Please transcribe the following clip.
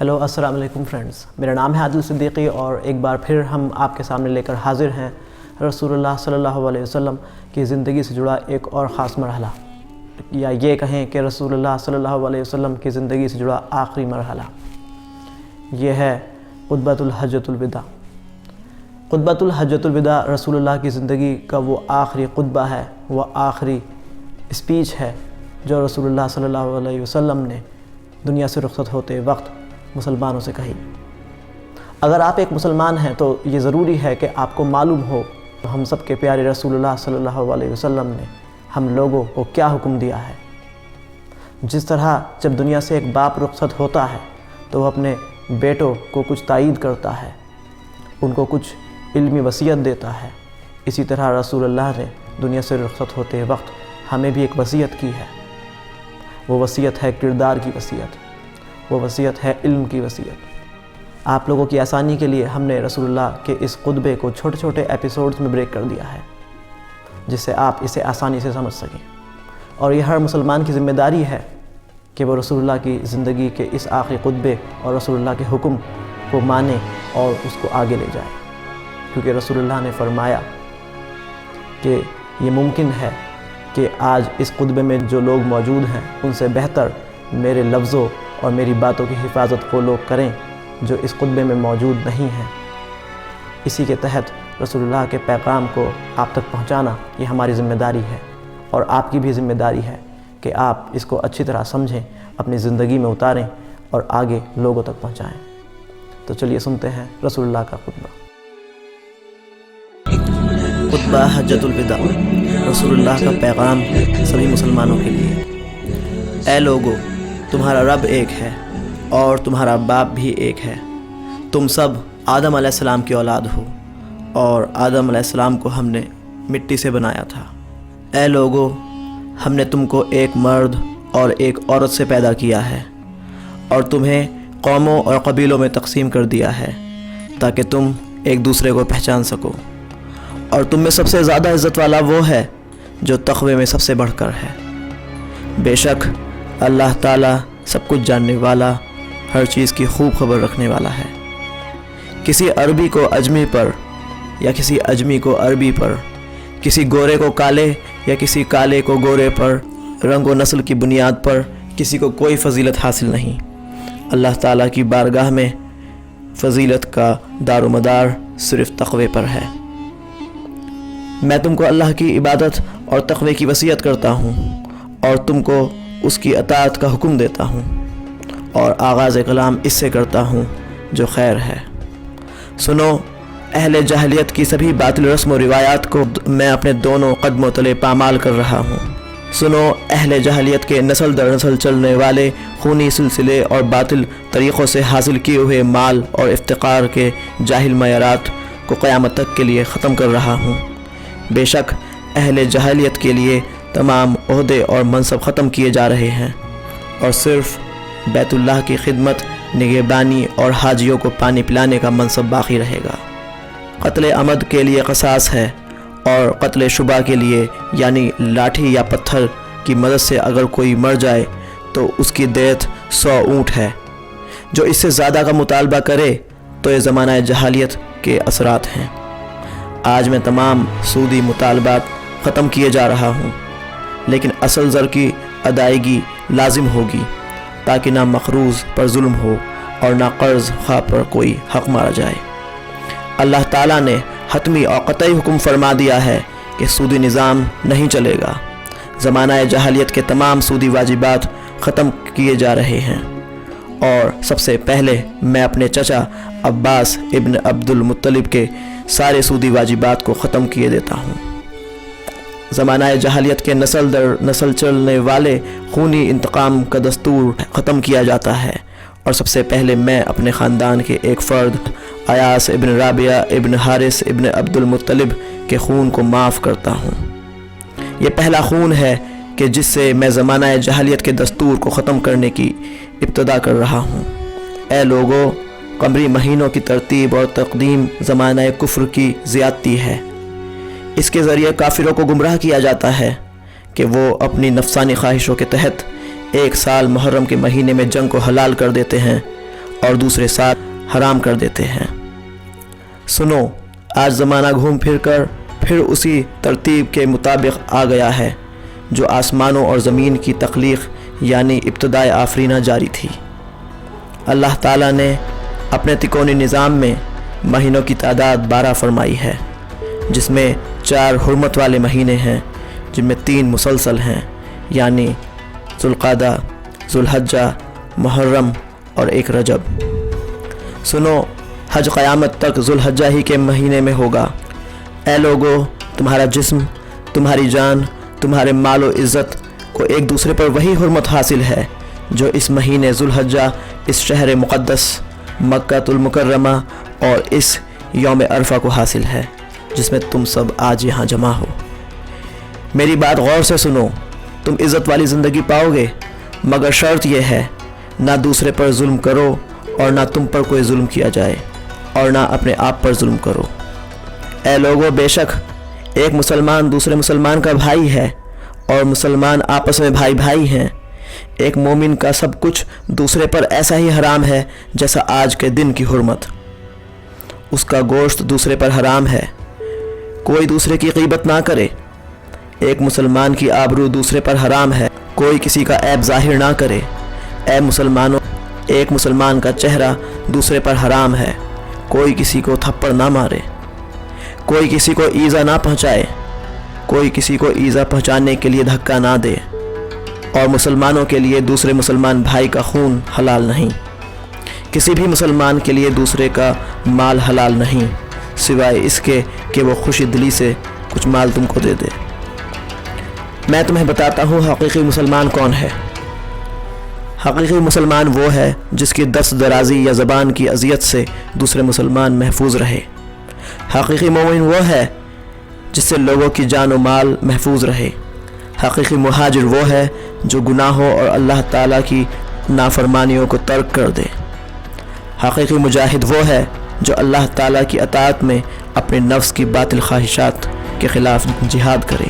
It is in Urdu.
ہیلو السلام علیکم فرینڈز، میرا نام ہے عادل صدیقی اور ایک بار پھر ہم آپ کے سامنے لے کر حاضر ہیں رسول اللہ صلی اللہ علیہ وسلم کی زندگی سے جڑا ایک اور خاص مرحلہ، یا یہ کہیں کہ رسول اللہ صلی اللہ علیہ وسلم کی زندگی سے جڑا آخری مرحلہ۔ یہ ہے خطبۃ الحجۃ الوداع۔ خطبۃ الحجۃ الوداع رسول اللہ کی زندگی کا وہ آخری خطبہ ہے، وہ آخری اسپیچ ہے جو رسول اللہ صلی اللہ علیہ وسلم نے دنیا سے رخصت ہوتے وقت مسلمانوں سے کہی۔ اگر آپ ایک مسلمان ہیں تو یہ ضروری ہے کہ آپ کو معلوم ہو ہم سب کے پیارے رسول اللہ صلی اللہ علیہ وسلم نے ہم لوگوں کو کیا حکم دیا ہے۔ جس طرح جب دنیا سے ایک باپ رخصت ہوتا ہے تو وہ اپنے بیٹوں کو کچھ تائید کرتا ہے، ان کو کچھ علمی وصیت دیتا ہے، اسی طرح رسول اللہ نے دنیا سے رخصت ہوتے وقت ہمیں بھی ایک وصیت کی ہے۔ وہ وصیت ہے کردار کی وصیت، وہ وصیت ہے علم کی وصیت۔ آپ لوگوں کی آسانی کے لیے ہم نے رسول اللہ کے اس خطبے کو چھوٹے چھوٹے ایپیسوڈز میں بریک کر دیا ہے جس سے آپ اسے آسانی سے سمجھ سکیں، اور یہ ہر مسلمان کی ذمہ داری ہے کہ وہ رسول اللہ کی زندگی کے اس آخری خطبے اور رسول اللہ کے حکم کو مانے اور اس کو آگے لے جائے، کیونکہ رسول اللہ نے فرمایا کہ یہ ممکن ہے کہ آج اس خطبے میں جو لوگ موجود ہیں ان سے بہتر میرے لفظوں اور میری باتوں کی حفاظت وہ لوگ کریں جو اس خطبے میں موجود نہیں ہیں۔ اسی کے تحت رسول اللہ کے پیغام کو آپ تک پہنچانا یہ ہماری ذمہ داری ہے، اور آپ کی بھی ذمہ داری ہے کہ آپ اس کو اچھی طرح سمجھیں، اپنی زندگی میں اتاریں اور آگے لوگوں تک پہنچائیں۔ تو چلیے سنتے ہیں رسول اللہ کا خطبہ۔ خطبہ حجۃ الوداع، رسول اللہ کا پیغام سبھی مسلمانوں کے لیے۔ اے لوگو، تمہارا رب ایک ہے اور تمہارا باپ بھی ایک ہے۔ تم سب آدم علیہ السلام کی اولاد ہو، اور آدم علیہ السلام کو ہم نے مٹی سے بنایا تھا۔ اے لوگو، ہم نے تم کو ایک مرد اور ایک عورت سے پیدا کیا ہے اور تمہیں قوموں اور قبیلوں میں تقسیم کر دیا ہے تاکہ تم ایک دوسرے کو پہچان سکو، اور تم میں سب سے زیادہ عزت والا وہ ہے جو تقوی میں سب سے بڑھ کر ہے۔ بے شک اللہ تعالیٰ سب کچھ جاننے والا، ہر چیز کی خوب خبر رکھنے والا ہے۔ کسی عربی کو اجمی پر یا کسی اجمی کو عربی پر، کسی گورے کو کالے یا کسی کالے کو گورے پر، رنگ و نسل کی بنیاد پر کسی کو کوئی فضیلت حاصل نہیں۔ اللہ تعالیٰ کی بارگاہ میں فضیلت کا دار و مدار صرف تقوی پر ہے۔ میں تم کو اللہ کی عبادت اور تقوی کی وصیت کرتا ہوں اور تم کو اس کی اطاعت کا حکم دیتا ہوں، اور آغاز کلام اس سے کرتا ہوں جو خیر ہے۔ سنو، اہل جاہلیت کی سبھی باطل رسم و روایات کو میں اپنے دونوں قدموں تلے پامال کر رہا ہوں۔ سنو، اہل جاہلیت کے نسل در نسل چلنے والے خونی سلسلے اور باطل طریقوں سے حاصل کیے ہوئے مال اور افتقار کے جاہل معیارات کو قیامت تک کے لیے ختم کر رہا ہوں۔ بے شک اہل جاہلیت کے لیے تمام عہدے اور منصب ختم کیے جا رہے ہیں، اور صرف بیت اللہ کی خدمت، نگہبانی اور حاجیوں کو پانی پلانے کا منصب باقی رہے گا۔ قتل عمد کے لیے قصاص ہے، اور قتل شبہ کے لیے یعنی لاٹھی یا پتھر کی مدد سے اگر کوئی مر جائے تو اس کی دیت 100 اونٹ ہے۔ جو اس سے زیادہ کا مطالبہ کرے تو یہ زمانہ جہالیت کے اثرات ہیں۔ آج میں تمام سودی مطالبات ختم کیے جا رہا ہوں، لیکن اصل زر کی ادائیگی لازم ہوگی تاکہ نہ مقروض پر ظلم ہو اور نہ قرض خواہ پر کوئی حق مارا جائے۔ اللہ تعالیٰ نے حتمی اور قطعی حکم فرما دیا ہے کہ سودی نظام نہیں چلے گا۔ زمانہ جاہلیت کے تمام سودی واجبات ختم کیے جا رہے ہیں، اور سب سے پہلے میں اپنے چچا عباس ابن عبد المطلب کے سارے سودی واجبات کو ختم کیے دیتا ہوں۔ زمانہ جاہلیت کے نسل در نسل چلنے والے خونی انتقام کا دستور ختم کیا جاتا ہے، اور سب سے پہلے میں اپنے خاندان کے ایک فرد ایاس ابن رابعہ ابن حارث ابن عبد المطلب کے خون کو معاف کرتا ہوں۔ یہ پہلا خون ہے کہ جس سے میں زمانہ جاہلیت کے دستور کو ختم کرنے کی ابتدا کر رہا ہوں۔ اے لوگو، قمری مہینوں کی ترتیب اور تقدیم زمانہ کفر کی زیادتی ہے۔ اس کے ذریعے کافروں کو گمراہ کیا جاتا ہے کہ وہ اپنی نفسانی خواہشوں کے تحت 1 سال محرم کے مہینے میں جنگ کو حلال کر دیتے ہیں اور دوسرے ساتھ حرام کر دیتے ہیں۔ سنو، آج زمانہ گھوم پھر کر پھر اسی ترتیب کے مطابق آ گیا ہے جو آسمانوں اور زمین کی تخلیق یعنی ابتدائے آفرینہ جاری تھی۔ اللہ تعالیٰ نے اپنے تکونی نظام میں مہینوں کی تعداد 12 فرمائی ہے، جس میں 4 حرمت والے مہینے ہیں، جن میں 3 مسلسل ہیں یعنی ذوالقعدہ، ذوالحجہ، محرم اور 1 رجب۔ سنو، حج قیامت تک ذوالحجہ ہی کے مہینے میں ہوگا۔ اے لوگو، تمہارا جسم، تمہاری جان، تمہارے مال و عزت کو ایک دوسرے پر وہی حرمت حاصل ہے جو اس مہینے ذوالحجہ، اس شہر مقدس مکہ المکرمہ اور اس یوم عرفہ کو حاصل ہے جس میں تم سب آج یہاں جمع ہو۔ میری بات غور سے سنو، تم عزت والی زندگی پاؤ گے، مگر شرط یہ ہے نہ دوسرے پر ظلم کرو اور نہ تم پر کوئی ظلم کیا جائے، اور نہ اپنے آپ پر ظلم کرو۔ اے لوگو، بے شک ایک مسلمان دوسرے مسلمان کا بھائی ہے اور مسلمان آپس میں بھائی بھائی ہیں۔ ایک مومن کا سب کچھ دوسرے پر ایسا ہی حرام ہے جیسا آج کے دن کی حرمت۔ اس کا گوشت دوسرے پر حرام ہے۔ کوئی دوسرے کی غیبت نہ کرے۔ ایک مسلمان کی آبرو دوسرے پر حرام ہے۔ کوئی کسی کا عیب ظاہر نہ کرے۔ اے مسلمانوں، ایک مسلمان کا چہرہ دوسرے پر حرام ہے۔ کوئی کسی کو تھپڑ نہ مارے، کوئی کسی کو ایذا نہ پہنچائے، کوئی کسی کو ایذا پہنچانے کے لیے دھکا نہ دے، اور مسلمانوں کے لیے دوسرے مسلمان بھائی کا خون حلال نہیں۔ کسی بھی مسلمان کے لیے دوسرے کا مال حلال نہیں سوائے اس کے کہ وہ خوشی دلی سے کچھ مال تم کو دے دے۔ میں تمہیں بتاتا ہوں حقیقی مسلمان کون ہے۔ حقیقی مسلمان وہ ہے جس کی دست درازی یا زبان کی اذیت سے دوسرے مسلمان محفوظ رہے۔ حقیقی مومن وہ ہے جس سے لوگوں کی جان و مال محفوظ رہے۔ حقیقی مہاجر وہ ہے جو گناہوں اور اللہ تعالیٰ کی نافرمانیوں کو ترک کر دے۔ حقیقی مجاہد وہ ہے جو اللہ تعالیٰ کی اطاعت میں اپنے نفس کی باطل خواہشات کے خلاف جہاد کرے۔